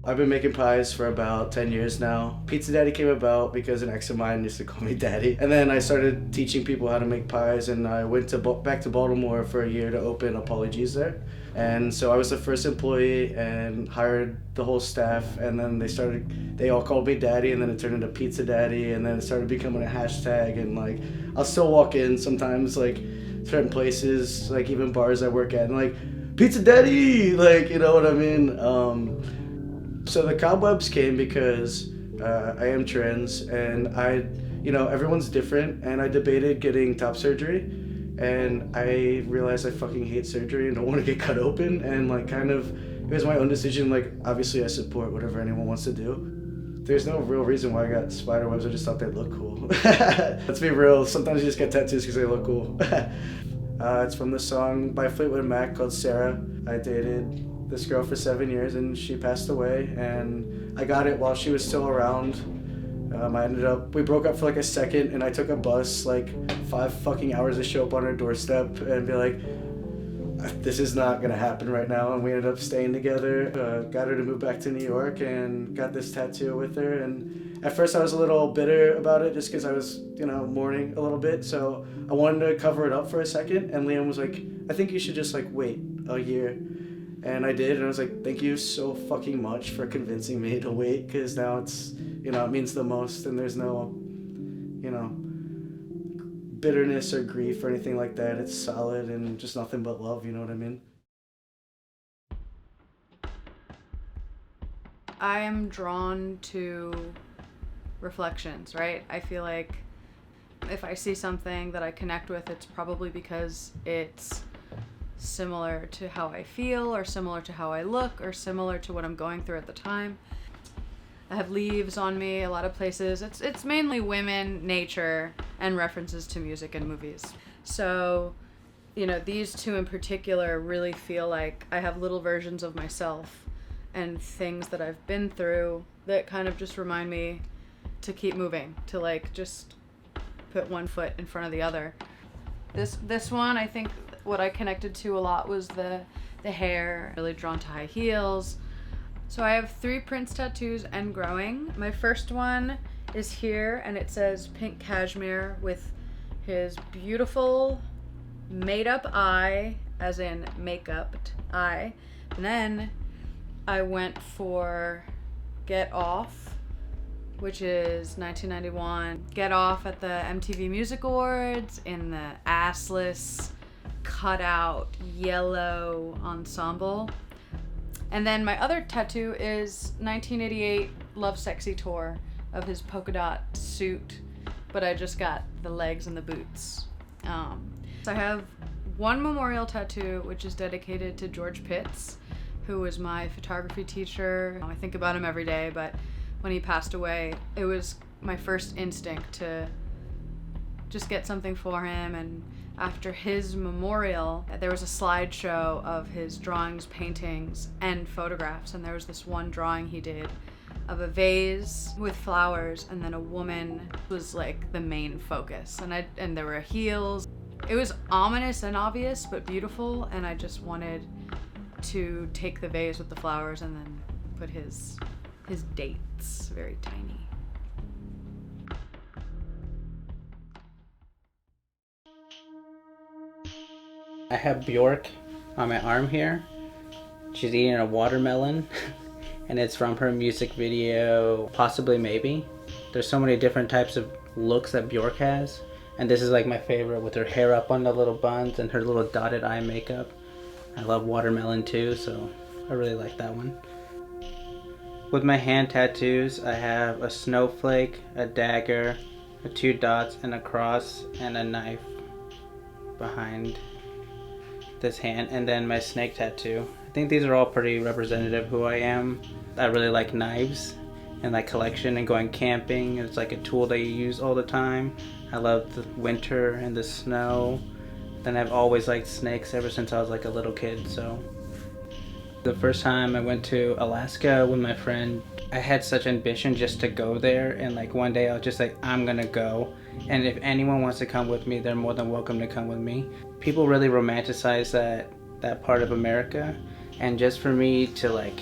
I've been making pies for about 10 years now. Pizza Daddy came about because an ex of mine used to call me Daddy. And then I started teaching people how to make pies, and I went to back to Baltimore for a year to open a Pauly G's there. And so I was the first employee and hired the whole staff, and then they all called me Daddy, and then it turned into Pizza Daddy, and then it started becoming a hashtag. And like, I'll still walk in sometimes, like certain places, like even bars I work at, and like, Pizza Daddy, like, you know what I mean? So the cobwebs came because I am trans, and everyone's different, and I debated getting top surgery, and I realized I fucking hate surgery and don't want to get cut open, and like it was my own decision. Like, obviously I support whatever anyone wants to do. There's no real reason why I got spider webs. I just thought they'd look cool. Let's be real, sometimes you just get tattoos because they look cool. It's from the song by Fleetwood Mac called Sarah. I dated this girl for 7 years, and she passed away, and I got it while she was still around. We broke up for like a second, and I took a bus like 5 fucking hours to show up on her doorstep and be like, this is not gonna happen right now. And we ended up staying together, got her to move back to New York, and got this tattoo with her. And at first I was a little bitter about it just because I was, mourning a little bit. So I wanted to cover it up for a second, and Liam was like, I think you should just like wait a year. And I did, and I was like, thank you so fucking much for convincing me to wait, because now it's, it means the most, and there's no, bitterness or grief or anything like that. It's solid and just nothing but love, you know what I mean? I am drawn to reflections, right? I feel like if I see something that I connect with, it's probably because it's similar to how I feel, or similar to how I look, or similar to what I'm going through at the time. I have leaves on me a lot of places. It's mainly women, nature, and references to music and movies. So, these two in particular really feel like I have little versions of myself and things that I've been through that kind of just remind me to keep moving, to like just put one foot in front of the other. This one, I think what I connected to a lot was the hair, really drawn to high heels. So I have 3 Prince tattoos and growing. My first one is here, and it says pink cashmere with his beautiful made up eye, as in makeup eye. And then I went for Get Off, which is 1991. Get Off at the MTV Music Awards in the assless, cut out yellow ensemble. And then my other tattoo is 1988 Love Sexy Tour of his polka dot suit, but I just got the legs and the boots. So I have one memorial tattoo, which is dedicated to George Pitts, who was my photography teacher. I think about him every day, but when he passed away, it was my first instinct to just get something for him. And after his memorial, there was a slideshow of his drawings, paintings, and photographs. And there was this one drawing he did of a vase with flowers, and then a woman was like the main focus. And there were heels. It was ominous and obvious, but beautiful. And I just wanted to take the vase with the flowers and then put his dates, very tiny. I have Bjork on my arm here. She's eating a watermelon, and it's from her music video, Possibly Maybe. There's so many different types of looks that Bjork has, and this is like my favorite, with her hair up on the little buns and her little dotted eye makeup. I love watermelon too, so I really like that one. With my hand tattoos, I have a snowflake, a dagger, 2 dots, and a cross, and a knife behind this hand, and then my snake tattoo. I think these are all pretty representative of who I am. I really like knives and like collection and going camping. It's like a tool that you use all the time. I love the winter and the snow. Then I've always liked snakes ever since I was like a little kid. So the first time I went to Alaska with my friend, I had such ambition just to go there, and like one day I was just like, I'm gonna go, and if anyone wants to come with me, they're more than welcome to come with me. People really romanticize that that part of America. And just for me to like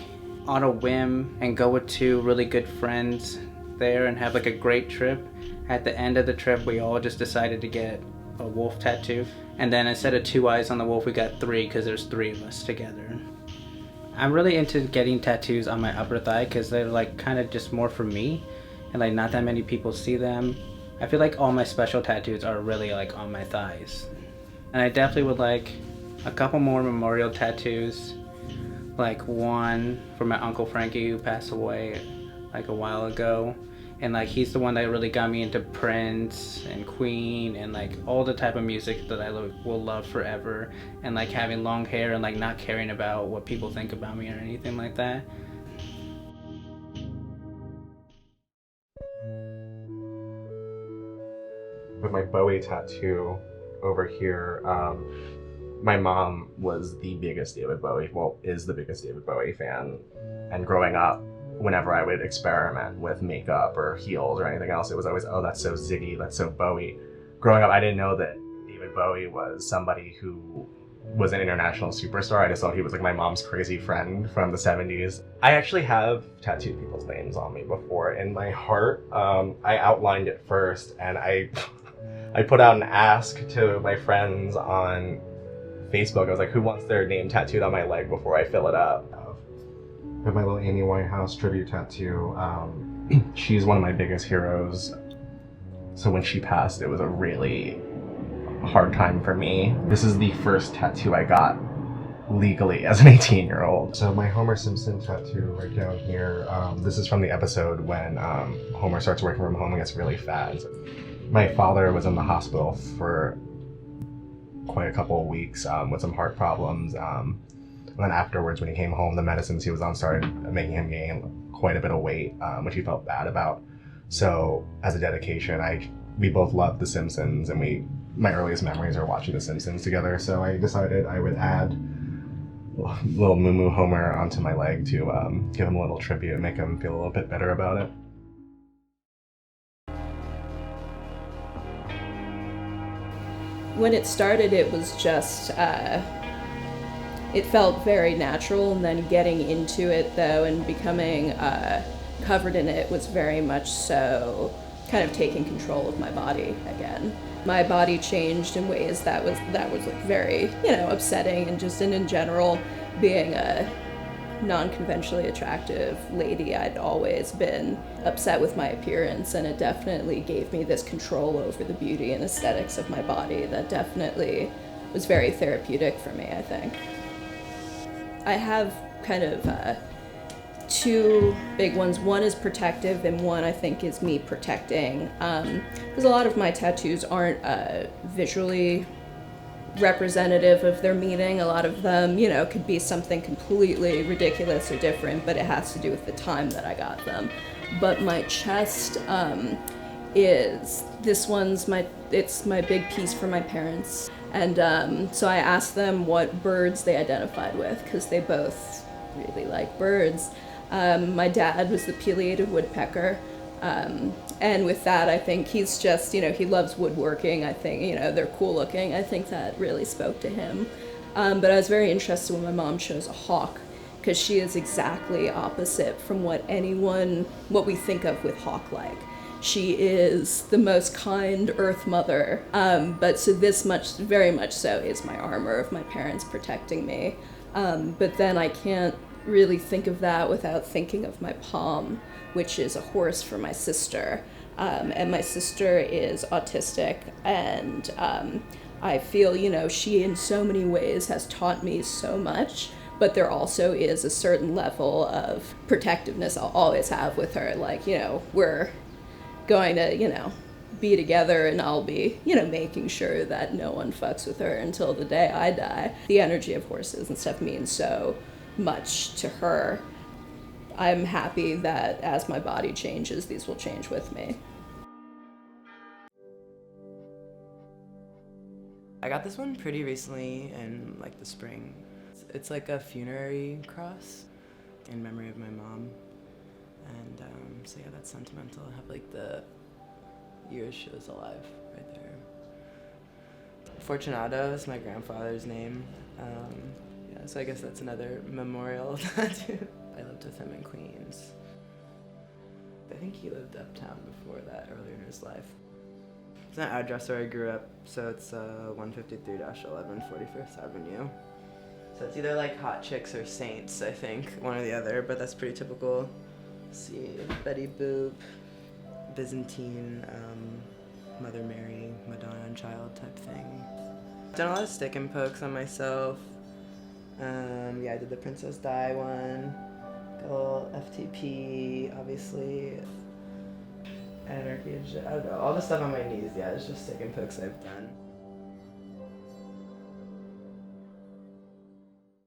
on a whim and go with two really good friends there and have like a great trip. At the end of the trip, we all just decided to get a wolf tattoo. And then instead of 2 eyes on the wolf, we got 3 because there's 3 of us together. I'm really into getting tattoos on my upper thigh because they're like kind of just more for me. And like not that many people see them. I feel like all my special tattoos are really like on my thighs. And I definitely would like a couple more memorial tattoos. Like one for my Uncle Frankie who passed away like a while ago. And like he's the one that really got me into Prince and Queen and like all the type of music that I will love forever. And like having long hair and like not caring about what people think about me or anything like that. With my Bowie tattoo over here, my mom was the biggest David Bowie, is the biggest David Bowie fan. And growing up, whenever I would experiment with makeup or heels or anything else, it was always, oh, that's so Ziggy, that's so Bowie. Growing up, I didn't know that David Bowie was somebody who was an international superstar. I just thought he was like my mom's crazy friend from the 70s. I actually have tattooed people's names on me before. In my heart, I outlined it first, and I put out an ask to my friends on Facebook. I was like, who wants their name tattooed on my leg before I fill it up? With my little Amy Winehouse tribute tattoo, she's one of my biggest heroes. So when she passed, it was a really hard time for me. This is the first tattoo I got legally as an 18-year-old. So my Homer Simpson tattoo right down here, this is from the episode when Homer starts working from home and gets really fat. My father was in the hospital for quite a couple of weeks with some heart problems. And then afterwards, when he came home, the medicines he was on started making him gain quite a bit of weight, which he felt bad about. So as a dedication, we both loved The Simpsons, and my earliest memories are watching The Simpsons together. So I decided I would add little Moo Moo Homer onto my leg to give him a little tribute and make him feel a little bit better about it. When it started, it was just, it felt very natural, and then getting into it though and becoming covered in it was very much so kind of taking control of my body again. My body changed in ways that was like very, upsetting, and just in general, being a non-conventionally attractive lady, I'd always been upset with my appearance, and it definitely gave me this control over the beauty and aesthetics of my body that definitely was very therapeutic for me, I think. I have kind of 2 big ones. One is protective, and one I think is me protecting, because a lot of my tattoos aren't visually representative of their meaning. A lot of them, could be something completely ridiculous or different, but it has to do with the time that I got them. But my chest is, this one's it's my big piece for my parents. And so I asked them what birds they identified with, because they both really like birds. My dad was the pileated woodpecker. And with that, I think he's just, he loves woodworking. I think, they're cool looking. I think that really spoke to him. But I was very interested when my mom chose a hawk, because she is exactly opposite from what we think of with hawk-like. She is the most kind earth mother. But so this much, very much so, is my armor of my parents protecting me. But then I can't really think of that without thinking of my palm, which is a horse for my sister. And my sister is autistic, and I feel, she in so many ways has taught me so much, but there also is a certain level of protectiveness I'll always have with her. Like, we're going to, be together, and I'll be, making sure that no one fucks with her until the day I die. The energy of horses and stuff means so much to her. I'm happy that as my body changes, these will change with me. I got this one pretty recently in the spring. It's like a funerary cross in memory of my mom. And so yeah, that's sentimental. I have the years she was alive right there. Fortunato is my grandfather's name. So I guess that's another memorial tattoo. I lived with him in Queens. I think he lived uptown before that, earlier in his life. It's an address where I grew up, so it's 153-11 41st Avenue. So it's either like Hot Chicks or Saints, I think, one or the other, but that's pretty typical. Let's see, Betty Boop, Byzantine, Mother Mary, Madonna and Child type thing. I've done a lot of stick and pokes on myself. Yeah, I did the Princess Di one. Got a little FTP, obviously. Anarchy, I don't know, all the stuff on my knees, yeah, it's just stick and pokes I've done.